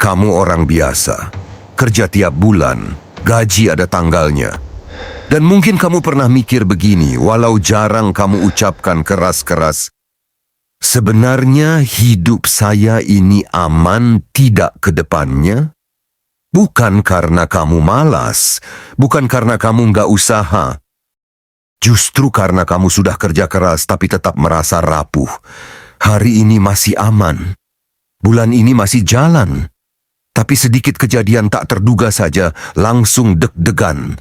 Kamu orang biasa, kerja tiap bulan, gaji ada tanggalnya. Dan mungkin kamu pernah mikir begini, walau jarang kamu ucapkan keras-keras, sebenarnya hidup saya ini aman tidak ke depannya? Bukan karena kamu malas, bukan karena kamu nggak usaha. Justru karena kamu sudah kerja keras tapi tetap merasa rapuh. Hari ini masih aman. Bulan ini masih jalan. Tapi sedikit kejadian tak terduga saja langsung deg-degan.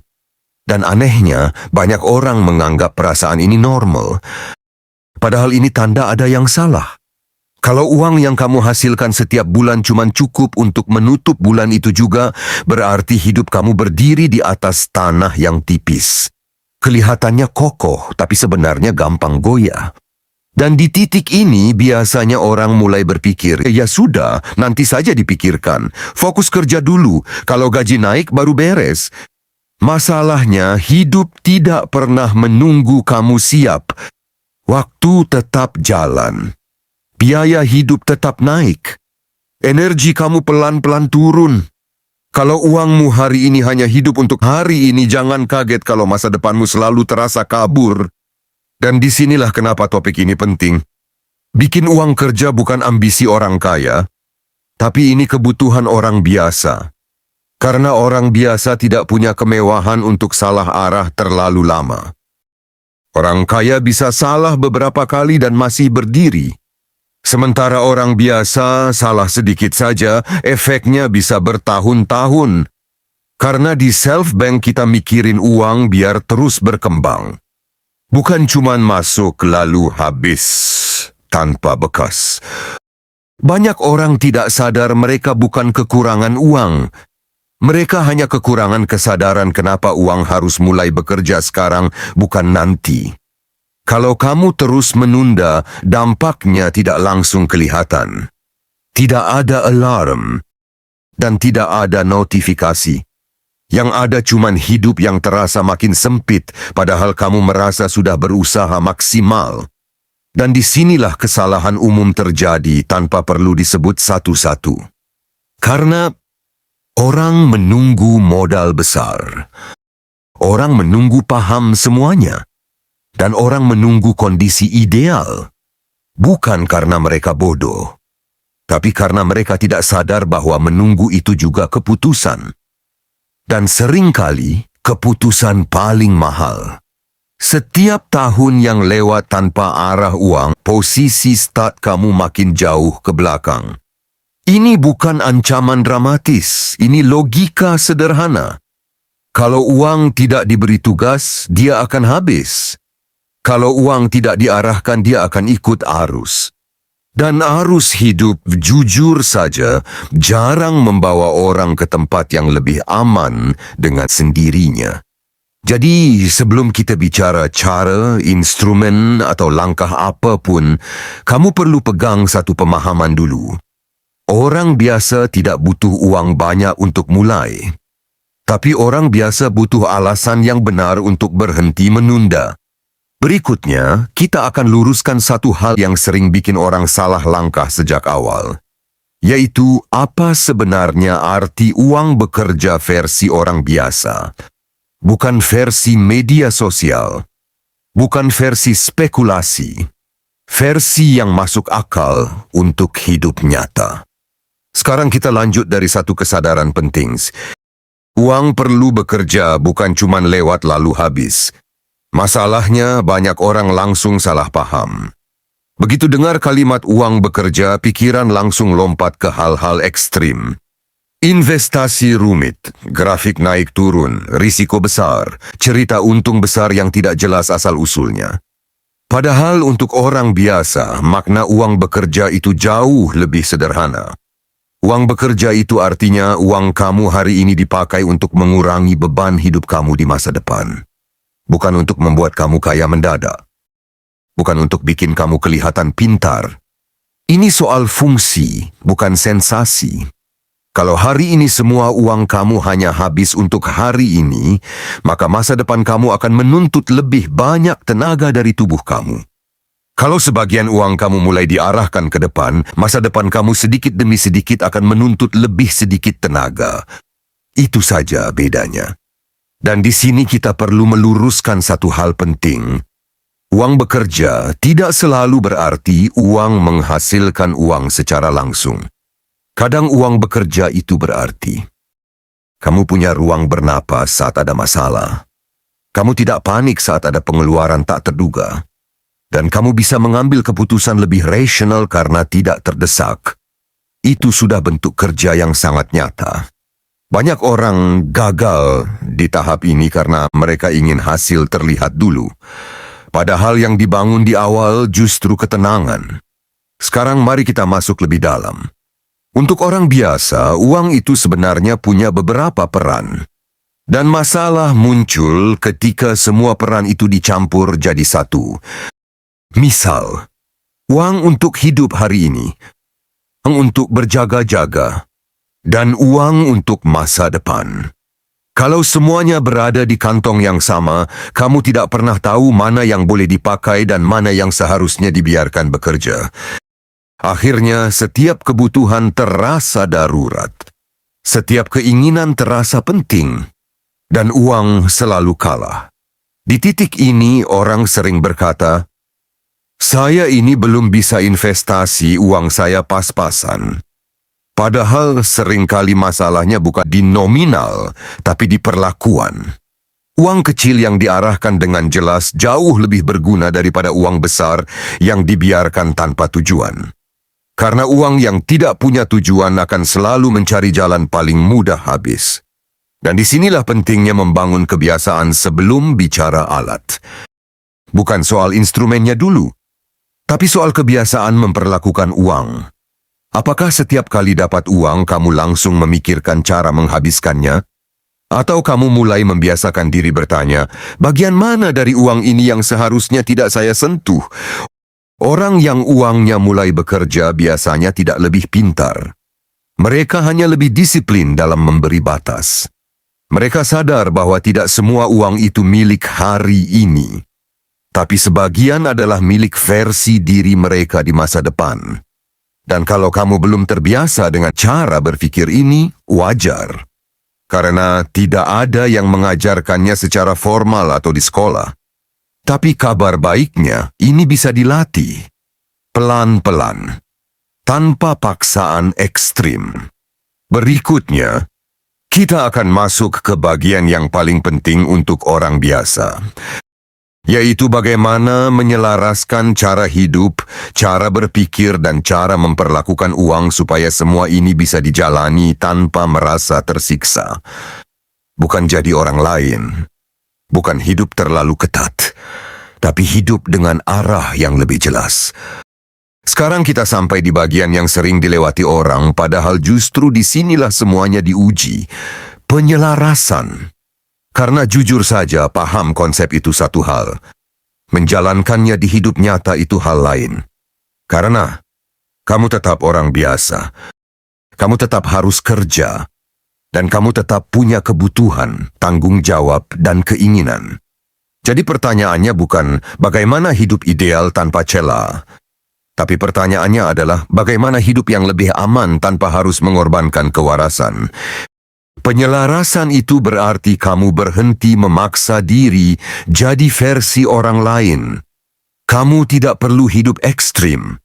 Dan anehnya, banyak orang menganggap perasaan ini normal. Padahal ini tanda ada yang salah. Kalau uang yang kamu hasilkan setiap bulan cuma cukup untuk menutup bulan itu juga, berarti hidup kamu berdiri di atas tanah yang tipis. Kelihatannya kokoh, tapi sebenarnya gampang goyah. Dan di titik ini biasanya orang mulai berpikir, ya sudah, nanti saja dipikirkan. Fokus kerja dulu, kalau gaji naik baru beres. Masalahnya, hidup tidak pernah menunggu kamu siap. Waktu tetap jalan. Biaya hidup tetap naik. Energi kamu pelan-pelan turun. Kalau uangmu hari ini hanya hidup untuk hari ini, jangan kaget kalau masa depanmu selalu terasa kabur. Dan disinilah kenapa topik ini penting. Bikin uang kerja bukan ambisi orang kaya, tapi ini kebutuhan orang biasa. Karena orang biasa tidak punya kemewahan untuk salah arah terlalu lama. Orang kaya bisa salah beberapa kali dan masih berdiri. Sementara orang biasa salah sedikit saja, efeknya bisa bertahun-tahun. Karena di self-bank kita mikirin uang biar terus berkembang. Bukan cuman masuk lalu habis tanpa bekas. Banyak orang tidak sadar mereka bukan kekurangan uang. Mereka hanya kekurangan kesadaran kenapa uang harus mulai bekerja sekarang, bukan nanti. Kalau kamu terus menunda, dampaknya tidak langsung kelihatan. Tidak ada alarm dan tidak ada notifikasi. Yang ada cuman hidup yang terasa makin sempit, padahal kamu merasa sudah berusaha maksimal. Dan disinilah kesalahan umum terjadi tanpa perlu disebut satu-satu. Karena orang menunggu modal besar. Orang menunggu paham semuanya. Dan orang menunggu kondisi ideal. Bukan karena mereka bodoh, tapi karena mereka tidak sadar bahwa menunggu itu juga keputusan. Dan seringkali keputusan paling mahal. Setiap tahun yang lewat tanpa arah uang, posisi start kamu makin jauh ke belakang. Ini bukan ancaman dramatis, ini logika sederhana. Kalau uang tidak diberi tugas, dia akan habis. Kalau uang tidak diarahkan, dia akan ikut arus. Dan arus hidup, jujur saja, jarang membawa orang ke tempat yang lebih aman dengan sendirinya. Jadi, sebelum kita bicara cara, instrumen, atau langkah apapun, kamu perlu pegang satu pemahaman dulu. Orang biasa tidak butuh uang banyak untuk mulai. Tapi orang biasa butuh alasan yang benar untuk berhenti menunda. Berikutnya, kita akan luruskan satu hal yang sering bikin orang salah langkah sejak awal, yaitu apa sebenarnya arti uang bekerja versi orang biasa. Bukan versi media sosial, bukan versi spekulasi, versi yang masuk akal untuk hidup nyata. Sekarang kita lanjut dari satu kesadaran penting. Uang perlu bekerja bukan cuma lewat lalu habis. Masalahnya, banyak orang langsung salah paham. Begitu dengar kalimat uang bekerja, pikiran langsung lompat ke hal-hal ekstrim. Investasi rumit, grafik naik turun, risiko besar, cerita untung besar yang tidak jelas asal-usulnya. Padahal untuk orang biasa, makna uang bekerja itu jauh lebih sederhana. Uang bekerja itu artinya uang kamu hari ini dipakai untuk mengurangi beban hidup kamu di masa depan. Bukan untuk membuat kamu kaya mendadak. Bukan untuk bikin kamu kelihatan pintar. Ini soal fungsi, bukan sensasi. Kalau hari ini semua uang kamu hanya habis untuk hari ini, maka masa depan kamu akan menuntut lebih banyak tenaga dari tubuh kamu. Kalau sebagian uang kamu mulai diarahkan ke depan, masa depan kamu sedikit demi sedikit akan menuntut lebih sedikit tenaga. Itu saja bedanya. Dan di sini kita perlu meluruskan satu hal penting. Uang bekerja tidak selalu berarti uang menghasilkan uang secara langsung. Kadang uang bekerja itu berarti kamu punya ruang bernapas saat ada masalah. Kamu tidak panik saat ada pengeluaran tak terduga. Dan kamu bisa mengambil keputusan lebih rasional karena tidak terdesak. Itu sudah bentuk kerja yang sangat nyata. Banyak orang gagal di tahap ini karena mereka ingin hasil terlihat dulu. Padahal yang dibangun di awal justru ketenangan. Sekarang mari kita masuk lebih dalam. Untuk orang biasa, uang itu sebenarnya punya beberapa peran. Dan masalah muncul ketika semua peran itu dicampur jadi satu. Misal, uang untuk hidup hari ini, uang untuk berjaga-jaga, dan uang untuk masa depan. Kalau semuanya berada di kantong yang sama, kamu tidak pernah tahu mana yang boleh dipakai dan mana yang seharusnya dibiarkan bekerja. Akhirnya, setiap kebutuhan terasa darurat. Setiap keinginan terasa penting, dan uang selalu kalah. Di titik ini, orang sering berkata, "Saya ini belum bisa investasi, uang saya pas-pasan." Padahal seringkali masalahnya bukan di nominal, tapi di perlakuan. Uang kecil yang diarahkan dengan jelas jauh lebih berguna daripada uang besar yang dibiarkan tanpa tujuan. Karena uang yang tidak punya tujuan akan selalu mencari jalan paling mudah habis. Dan disinilah pentingnya membangun kebiasaan sebelum bicara alat. Bukan soal instrumennya dulu, tapi soal kebiasaan memperlakukan uang. Apakah setiap kali dapat uang kamu langsung memikirkan cara menghabiskannya? Atau kamu mulai membiasakan diri bertanya, bagian mana dari uang ini yang seharusnya tidak saya sentuh? Orang yang uangnya mulai bekerja biasanya tidak lebih pintar. Mereka hanya lebih disiplin dalam memberi batas. Mereka sadar bahwa tidak semua uang itu milik hari ini. Tapi sebagian adalah milik versi diri mereka di masa depan. Dan kalau kamu belum terbiasa dengan cara berpikir ini, wajar. Karena tidak ada yang mengajarkannya secara formal atau di sekolah. Tapi kabar baiknya, ini bisa dilatih. Pelan-pelan. Tanpa paksaan ekstrim. Berikutnya, kita akan masuk ke bagian yang paling penting untuk orang biasa. Yaitu bagaimana menyelaraskan cara hidup, cara berpikir, dan cara memperlakukan uang supaya semua ini bisa dijalani tanpa merasa tersiksa. Bukan jadi orang lain, bukan hidup terlalu ketat, tapi hidup dengan arah yang lebih jelas. Sekarang kita sampai di bagian yang sering dilewati orang, padahal justru disinilah semuanya diuji. Penyelarasan. Karena jujur saja paham konsep itu satu hal. Menjalankannya di hidup nyata itu hal lain. Karena kamu tetap orang biasa. Kamu tetap harus kerja. Dan kamu tetap punya kebutuhan, tanggung jawab, dan keinginan. Jadi pertanyaannya bukan bagaimana hidup ideal tanpa celah. Tapi pertanyaannya adalah bagaimana hidup yang lebih aman tanpa harus mengorbankan kewarasan. Penyelarasan itu berarti kamu berhenti memaksa diri jadi versi orang lain. Kamu tidak perlu hidup ekstrim.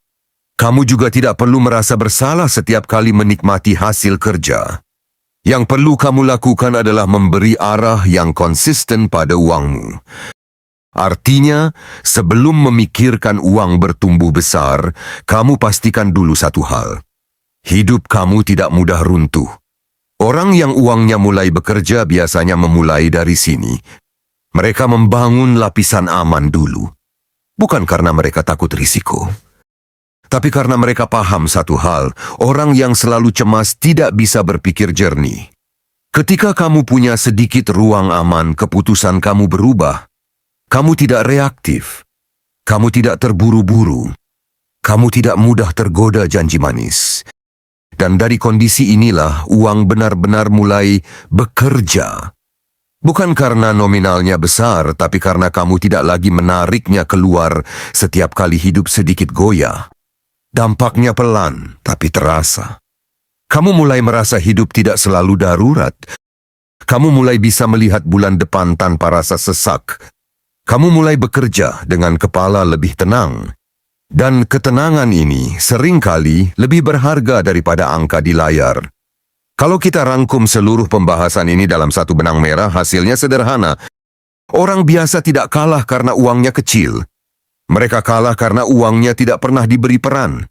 Kamu juga tidak perlu merasa bersalah setiap kali menikmati hasil kerja. Yang perlu kamu lakukan adalah memberi arah yang konsisten pada uangmu. Artinya, sebelum memikirkan uang bertumbuh besar, kamu pastikan dulu satu hal. Hidup kamu tidak mudah runtuh. Orang yang uangnya mulai bekerja biasanya memulai dari sini. Mereka membangun lapisan aman dulu. Bukan karena mereka takut risiko. Tapi karena mereka paham satu hal, orang yang selalu cemas tidak bisa berpikir jernih. Ketika kamu punya sedikit ruang aman, keputusan kamu berubah. Kamu tidak reaktif. Kamu tidak terburu-buru. Kamu tidak mudah tergoda janji manis. Dan dari kondisi inilah uang benar-benar mulai bekerja. Bukan karena nominalnya besar, tapi karena kamu tidak lagi menariknya keluar setiap kali hidup sedikit goyah. Dampaknya pelan, tapi terasa. Kamu mulai merasa hidup tidak selalu darurat. Kamu mulai bisa melihat bulan depan tanpa rasa sesak. Kamu mulai bekerja dengan kepala lebih tenang. Dan ketenangan ini seringkali lebih berharga daripada angka di layar. Kalau kita rangkum seluruh pembahasan ini dalam satu benang merah, hasilnya sederhana. Orang biasa tidak kalah karena uangnya kecil. Mereka kalah karena uangnya tidak pernah diberi peran.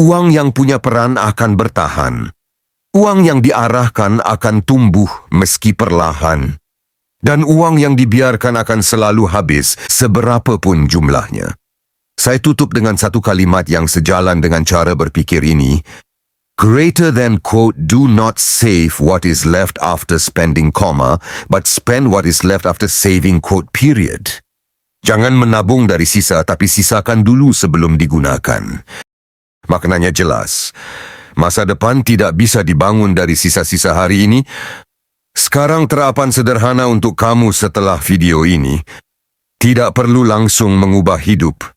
Uang yang punya peran akan bertahan. Uang yang diarahkan akan tumbuh meski perlahan. Dan uang yang dibiarkan akan selalu habis seberapapun jumlahnya. Saya tutup dengan satu kalimat yang sejalan dengan cara berpikir ini. Greater than, quote, do not save what is left after spending, comma, but spend what is left after saving, quote, period. Jangan menabung dari sisa, tapi sisakan dulu sebelum digunakan. Maknanya jelas. Masa depan tidak bisa dibangun dari sisa-sisa hari ini. Sekarang terapan sederhana untuk kamu setelah video ini. Tidak perlu langsung mengubah hidup.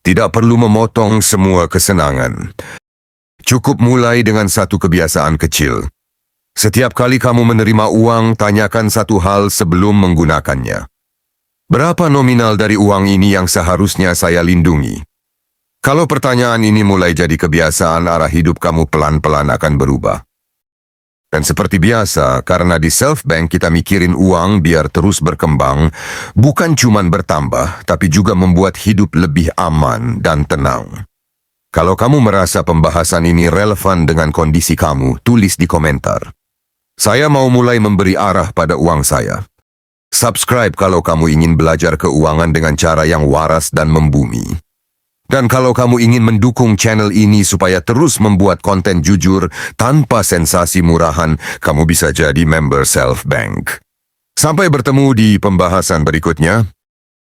Tidak perlu memotong semua kesenangan. Cukup mulai dengan satu kebiasaan kecil. Setiap kali kamu menerima uang, tanyakan satu hal sebelum menggunakannya. Berapa nominal dari uang ini yang seharusnya saya lindungi? Kalau pertanyaan ini mulai jadi kebiasaan, arah hidup kamu pelan-pelan akan berubah. Dan seperti biasa, karena di Self-Bank kita mikirin uang biar terus berkembang, bukan cuma bertambah, tapi juga membuat hidup lebih aman dan tenang. Kalau kamu merasa pembahasan ini relevan dengan kondisi kamu, tulis di komentar. Saya mau mulai memberi arah pada uang saya. Subscribe kalau kamu ingin belajar keuangan dengan cara yang waras dan membumi. Dan kalau kamu ingin mendukung channel ini supaya terus membuat konten jujur tanpa sensasi murahan, kamu bisa jadi member Self-Bank. Sampai bertemu di pembahasan berikutnya.